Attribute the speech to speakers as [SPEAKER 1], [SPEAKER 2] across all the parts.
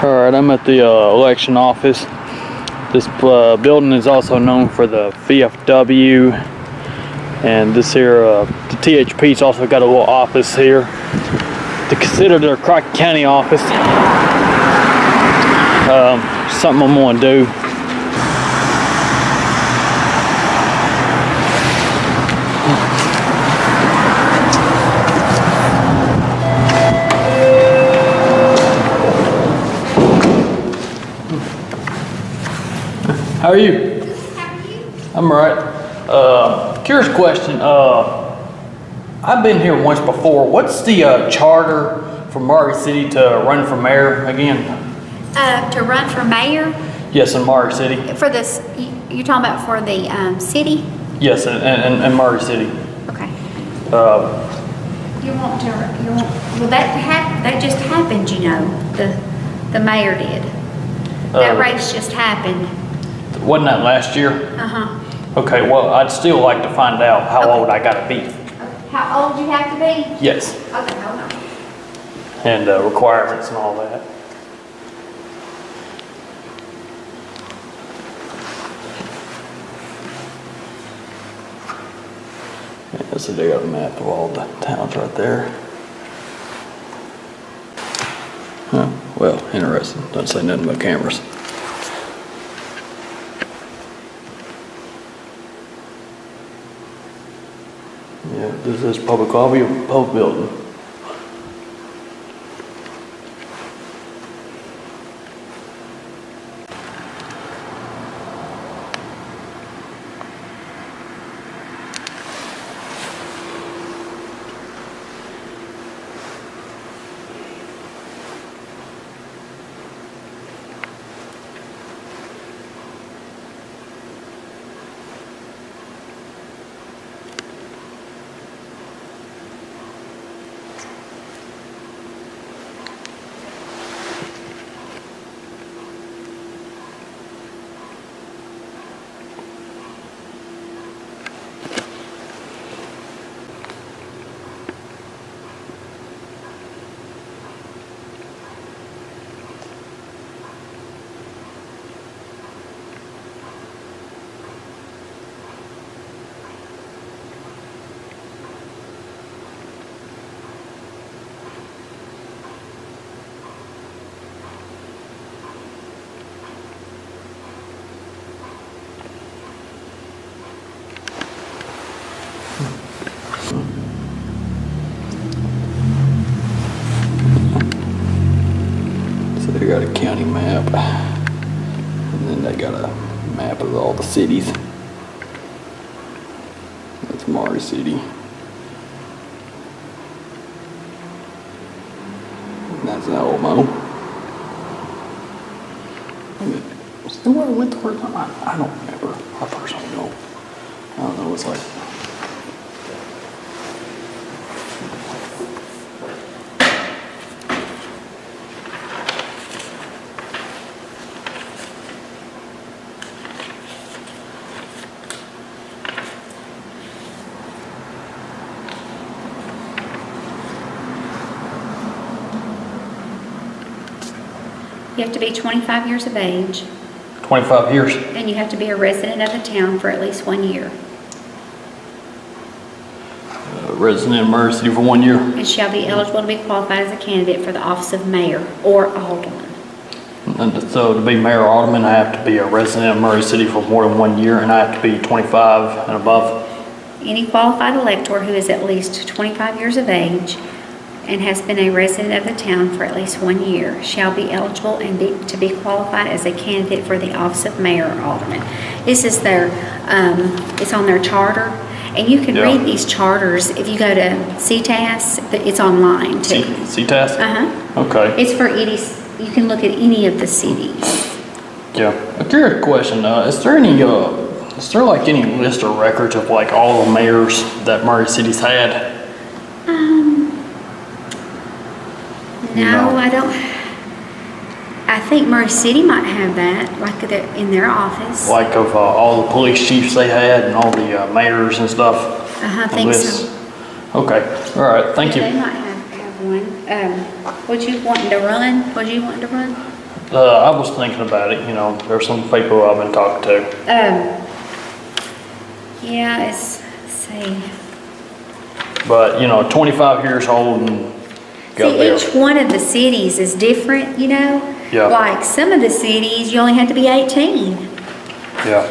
[SPEAKER 1] Alright, I'm at the election office. This building is also known for the VFW, and this here, the THP's also got a little office here to consider their Crockett County office. Something I'm gonna do. How are you?
[SPEAKER 2] How are you?
[SPEAKER 1] I'm alright. Curious question. I've been here once before. What's the charter for Maury City to run for mayor again?
[SPEAKER 2] To run for mayor?
[SPEAKER 1] Yes, in Maury City.
[SPEAKER 2] For this, you're talking about for the city?
[SPEAKER 1] Yes, in Maury City.
[SPEAKER 2] Okay. Well, that just happened, you know. The mayor did. That race just happened.
[SPEAKER 1] Wasn't that last year?
[SPEAKER 2] Uh-huh.
[SPEAKER 1] Okay, well, I'd still like to find out how old I gotta be.
[SPEAKER 2] How old you have to be?
[SPEAKER 1] Yes.
[SPEAKER 2] Okay, hold on.
[SPEAKER 1] And requirements and all that. Yeah, so they got a map of all the towns right there. Huh, well, interesting. Doesn't say nothing about cameras. Yeah, this is public lobby or public building. They got a county map, and then they got a map of all the cities. That's Maury City. And that's Alamo. Still where I went the first time? I don't remember. I personally don't. I don't know what it's like.
[SPEAKER 2] You have to be 25 years of age,
[SPEAKER 1] 25 years.
[SPEAKER 2] and you have to be a resident of the town for at least 1 year.
[SPEAKER 1] Resident of Maury City for 1 year.
[SPEAKER 2] And shall be eligible to be qualified as a candidate for the office of mayor or alderman.
[SPEAKER 1] And so to be mayor or alderman, I have to be a resident of Maury City for more than 1 year, and I have to be 25 and above.
[SPEAKER 2] Any qualified elector who is at least 25 years of age and has been a resident of the town for at least 1 year shall be eligible and to be qualified as a candidate for the office of mayor or alderman. This is their, it's on their charter, and you can read these charters if you go to CTAS, but it's online too.
[SPEAKER 1] CTAS?
[SPEAKER 2] Uh-huh.
[SPEAKER 1] Okay.
[SPEAKER 2] It's for any, you can look at any of the cities.
[SPEAKER 1] Yeah. A curious question, is there like any list or records of like all the mayors that Maury City's had?
[SPEAKER 2] No, I don't. I think Maury City might have that, like in their office.
[SPEAKER 1] Like of all the police chiefs they had and all the mayors and stuff?
[SPEAKER 2] I think so.
[SPEAKER 1] Okay, all right, thank you.
[SPEAKER 2] They might have one. Was you wanting to run? Was you wanting to run?
[SPEAKER 1] I was thinking about it, you know, there's some people I've been talking to.
[SPEAKER 2] Yeah, let's see.
[SPEAKER 1] But, you know, 25 years old and go
[SPEAKER 2] See,
[SPEAKER 1] there.
[SPEAKER 2] each one of the cities is different, you know?
[SPEAKER 1] Yeah.
[SPEAKER 2] Like some of the cities, you only have to be 18.
[SPEAKER 1] Yeah.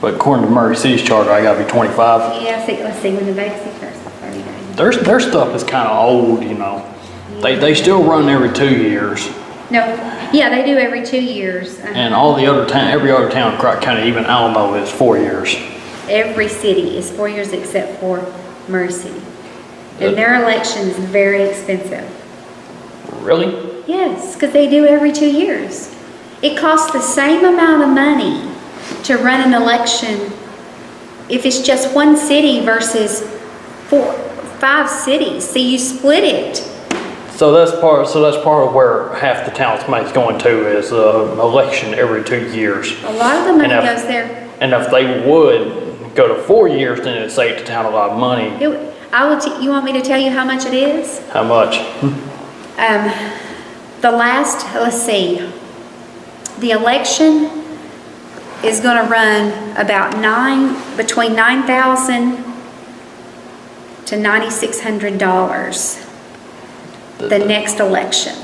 [SPEAKER 1] But according to Murray City's charter, I gotta be 25.
[SPEAKER 2] Yeah, let's see, when the vacancy starts, 30 days.
[SPEAKER 1] Their stuff is kind of old, you know. They still run every 2 years.
[SPEAKER 2] No, yeah, they do every 2 years.
[SPEAKER 1] And all the other every other town in Crockett County, even Alamo, is 4 years.
[SPEAKER 2] Every city is 4 years except for Murray City. And their election is very expensive.
[SPEAKER 1] Really?
[SPEAKER 2] Yes, because they do every 2 years. It costs the same amount of money to run an election if it's just one city versus 5 cities. So you split it.
[SPEAKER 1] So that's part of where half the town's money's going to is election every 2 years.
[SPEAKER 2] A lot of the money goes there.
[SPEAKER 1] And if they would go to 4 years, then it'd save the town a lot of money.
[SPEAKER 2] You want me to tell you how much it is?
[SPEAKER 1] How much?
[SPEAKER 2] Let's see, the election is going to run about between $9,000 to $9,600 the next election.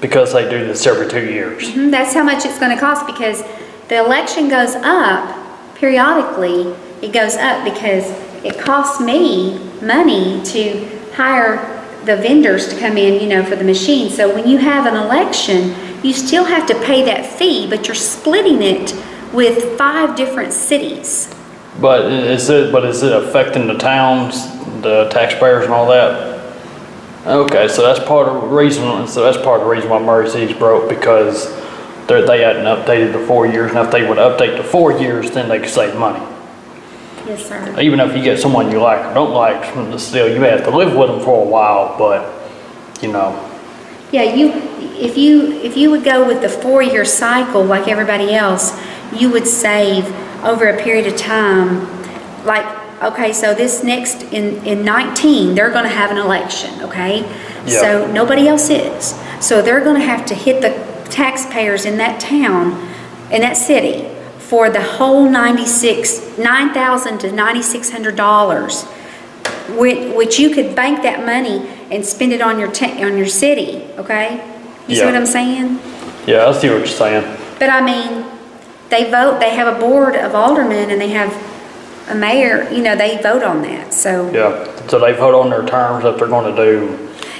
[SPEAKER 1] Because they do this every 2 years.
[SPEAKER 2] That's how much it's going to cost, because the election goes up periodically. It goes up because it costs me money to hire the vendors to come in, you know, for the machine. So when you have an election, you still have to pay that fee, but you're splitting it with 5 different cities.
[SPEAKER 1] But is it affecting the towns, the taxpayers and all that? Okay, so that's part of the reason. So that's part of the reason why Murray City's broke, because they hadn't updated the 4 years. And if they would update the 4 years, then they could save money.
[SPEAKER 2] Yes, sir.
[SPEAKER 1] Even if you get someone you like or don't like, still you have to live with them for a while. But you know.
[SPEAKER 2] Yeah, if you would go with the 4-year cycle like everybody else, you would save over a period of time. Like, okay, so this next in 19, they're going to have an election. Okay,
[SPEAKER 1] yeah.
[SPEAKER 2] So nobody else is. So they're going to have to hit the taxpayers in that town, in that city, for the whole $9,000 to $9,600, which you could bank that money and spend it on your city. Okay, you see what I'm saying?
[SPEAKER 1] Yeah, I see what you're saying.
[SPEAKER 2] But I mean, they vote. They have a board of aldermen and they have a mayor. You know, they vote on that. So
[SPEAKER 1] yeah, so they vote on their terms that they're going to do.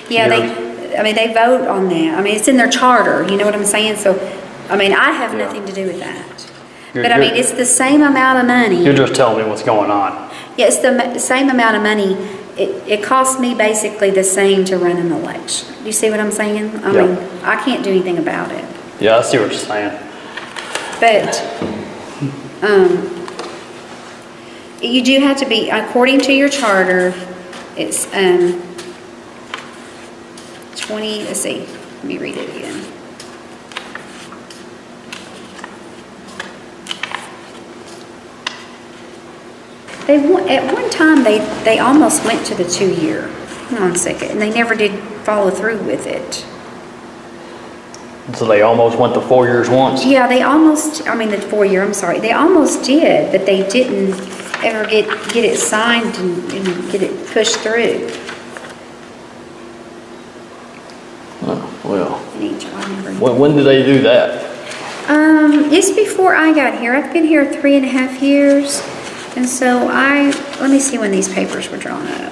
[SPEAKER 2] Yeah, they vote on that. I mean, it's in their charter. You know what I'm saying? So, I mean, I have nothing to do with that. But I mean, it's the same amount of money.
[SPEAKER 1] You're just telling me what's going on.
[SPEAKER 2] Yeah, it's the same amount of money. It costs me basically the same to run an election. Do you see what I'm saying? I mean, I can't do anything about it.
[SPEAKER 1] Yeah, I see what you're saying.
[SPEAKER 2] But you do have to be, according to your charter, it's 20, let's see, let me read it again. At one time, they almost went to the 2-year. Hang on a second. And they never did follow through with it.
[SPEAKER 1] So they almost went to 4 years once?
[SPEAKER 2] Yeah, the 4-year, I'm sorry. They almost did, but they didn't ever get it signed and get it pushed through.
[SPEAKER 1] Oh, well.
[SPEAKER 2] When
[SPEAKER 1] did they do that?
[SPEAKER 2] It's before I got here. I've been here 3.5 years. And so let me see when these papers were drawn up.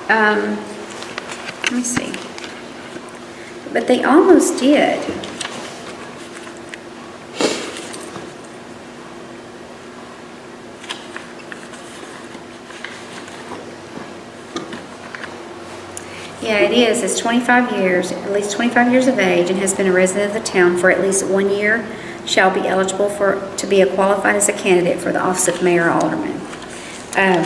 [SPEAKER 2] Let me see. But they almost did. Yeah, it is. It's 25 years, at least 25 years of age, and has been a resident of the town for at least 1 year, shall be eligible to be qualified as a candidate for the office of mayor or alderman. I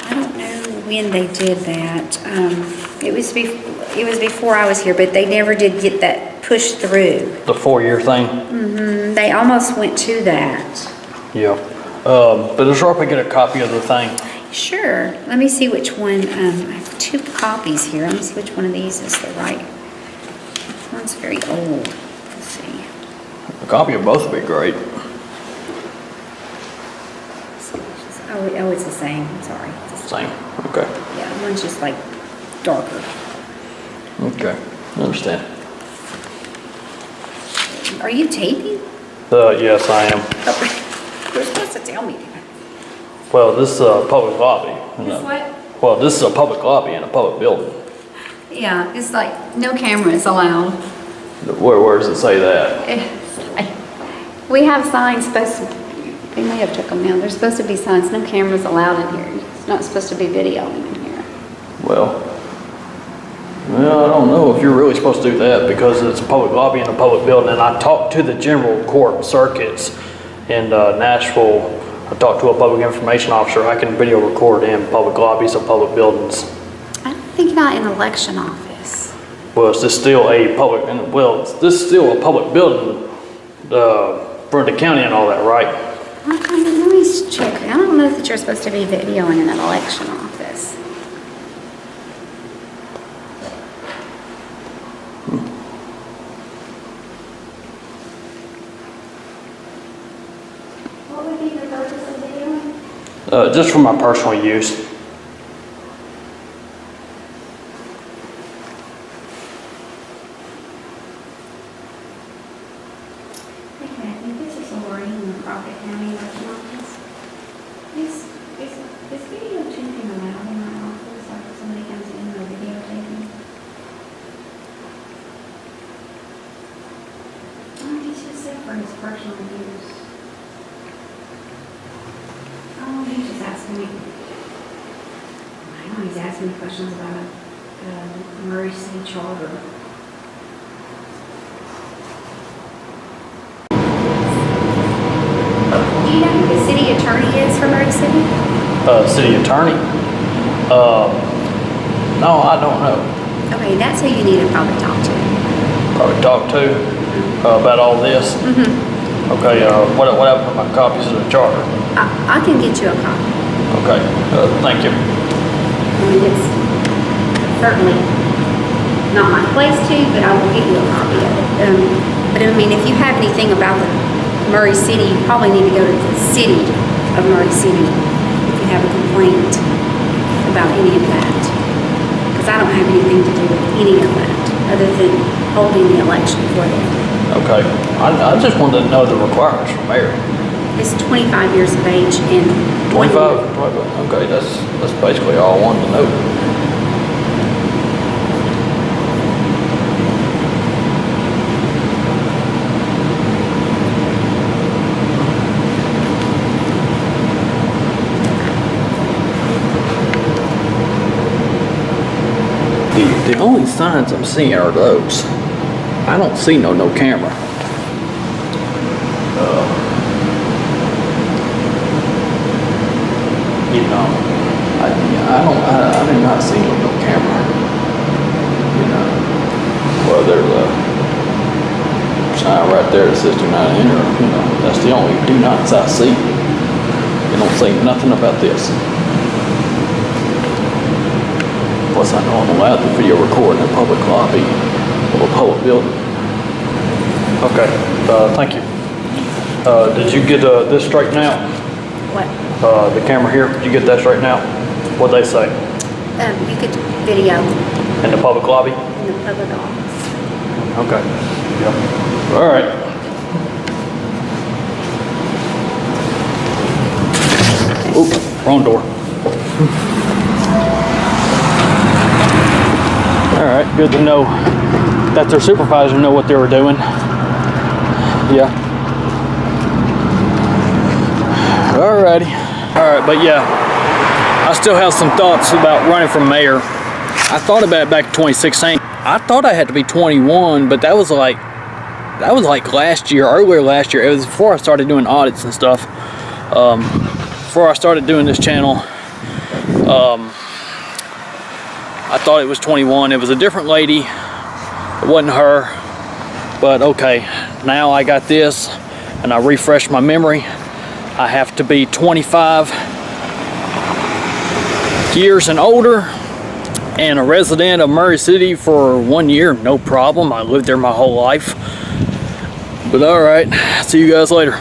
[SPEAKER 2] don't know when they did that. It was before I was here, but they never did get that pushed through.
[SPEAKER 1] The 4-year thing?
[SPEAKER 2] Mm-hmm. They almost went to that.
[SPEAKER 1] Yeah. But does Roper get a copy of the thing?
[SPEAKER 2] Sure. Let me see which one. I have 2 copies here. Let me see which one of these is the right. This one's very old. Let's see.
[SPEAKER 1] A copy of both would be great.
[SPEAKER 2] Oh, it's the same. I'm sorry.
[SPEAKER 1] Same. Okay.
[SPEAKER 2] Yeah, one's just like darker.
[SPEAKER 1] Okay. I understand.
[SPEAKER 2] Are you taping?
[SPEAKER 1] Yes, I am.
[SPEAKER 2] Oh, you're supposed to tell me that.
[SPEAKER 1] Well, this is a public lobby.
[SPEAKER 2] This what?
[SPEAKER 1] Well, this is a public lobby in a public building.
[SPEAKER 2] Yeah, it's like no cameras allowed.
[SPEAKER 1] Where does it say that?
[SPEAKER 2] We have signs supposed to, they may have took them down. There's supposed to be signs, no cameras allowed in here. It's not supposed to be videoing in here.
[SPEAKER 1] Well, I don't know if you're really supposed to do that because it's a public lobby in a public building. And I talked to the general court circuits in Nashville. I talked to a public information officer. I can video record in public lobbies of public buildings.
[SPEAKER 2] I don't think not in election office.
[SPEAKER 1] Well, is this still a public, this is still a public building for the county and all that, right?
[SPEAKER 2] Okay, let me check. I don't know that you're supposed to be videoing in an election office. What would be the purpose of videoing?
[SPEAKER 1] Just for my personal use.
[SPEAKER 2] Okay, I think this is Lorraine in the Crockett County election office. Is videotaping allowed in my office? Like if somebody comes in or videotaping? Oh, he's just there for his personal use. Oh, he's just asking me. I know he's asking me questions about a Murray City charter. Do you know who the city attorney is for Murray City?
[SPEAKER 1] City attorney? No, I don't know.
[SPEAKER 2] Okay, that's who you need to probably talk to.
[SPEAKER 1] Probably talk to about all this.
[SPEAKER 2] Mm-hmm.
[SPEAKER 1] Okay, what happened to my copies of the charter?
[SPEAKER 2] I can get you a copy.
[SPEAKER 1] Okay, thank you.
[SPEAKER 2] I mean, it's certainly not my place to, but I will get you a copy of it. But I mean, if you have anything about the Murray City, you probably need to go to the city of Murray City if you have a complaint about any of that. Because I don't have anything to do with any of that other than holding the election for them.
[SPEAKER 1] Okay, I just wanted to know the requirements for mayor.
[SPEAKER 2] It's 25 years of age and
[SPEAKER 1] 25? Okay, that's basically all I wanted to know. The only signs I'm seeing are those. I don't see no camera. You know, I do not see no camera. You know, well, there's a sign right there that says do not enter. You know, that's the only do nots I see. You don't say nothing about this. Plus, I know I'm allowed to video record in a public lobby of a public building. Okay, thank you. Did you get this straightened out?
[SPEAKER 2] what?
[SPEAKER 1] The camera here, did you get that straightened out? What'd they say?
[SPEAKER 2] You could video
[SPEAKER 1] In the public lobby?
[SPEAKER 2] in the public office.
[SPEAKER 1] Okay. Yep. All right. Oop, wrong door. All right, good to know that their supervisor knew what they were doing. Yeah. Alrighty. All right, but yeah, I still have some thoughts about running for mayor. I thought about it back in 2016. I thought I had to be 21, but that was like last year, earlier last year. It was before I started doing audits and stuff. Before I started doing this channel, I thought it was 21. It was a different lady. It wasn't her. But okay, now I got this, and I refreshed my memory. I have to be 25 years and older, and a resident of Murray City for 1 year, no problem. I lived there my whole life. But all right, see you guys later.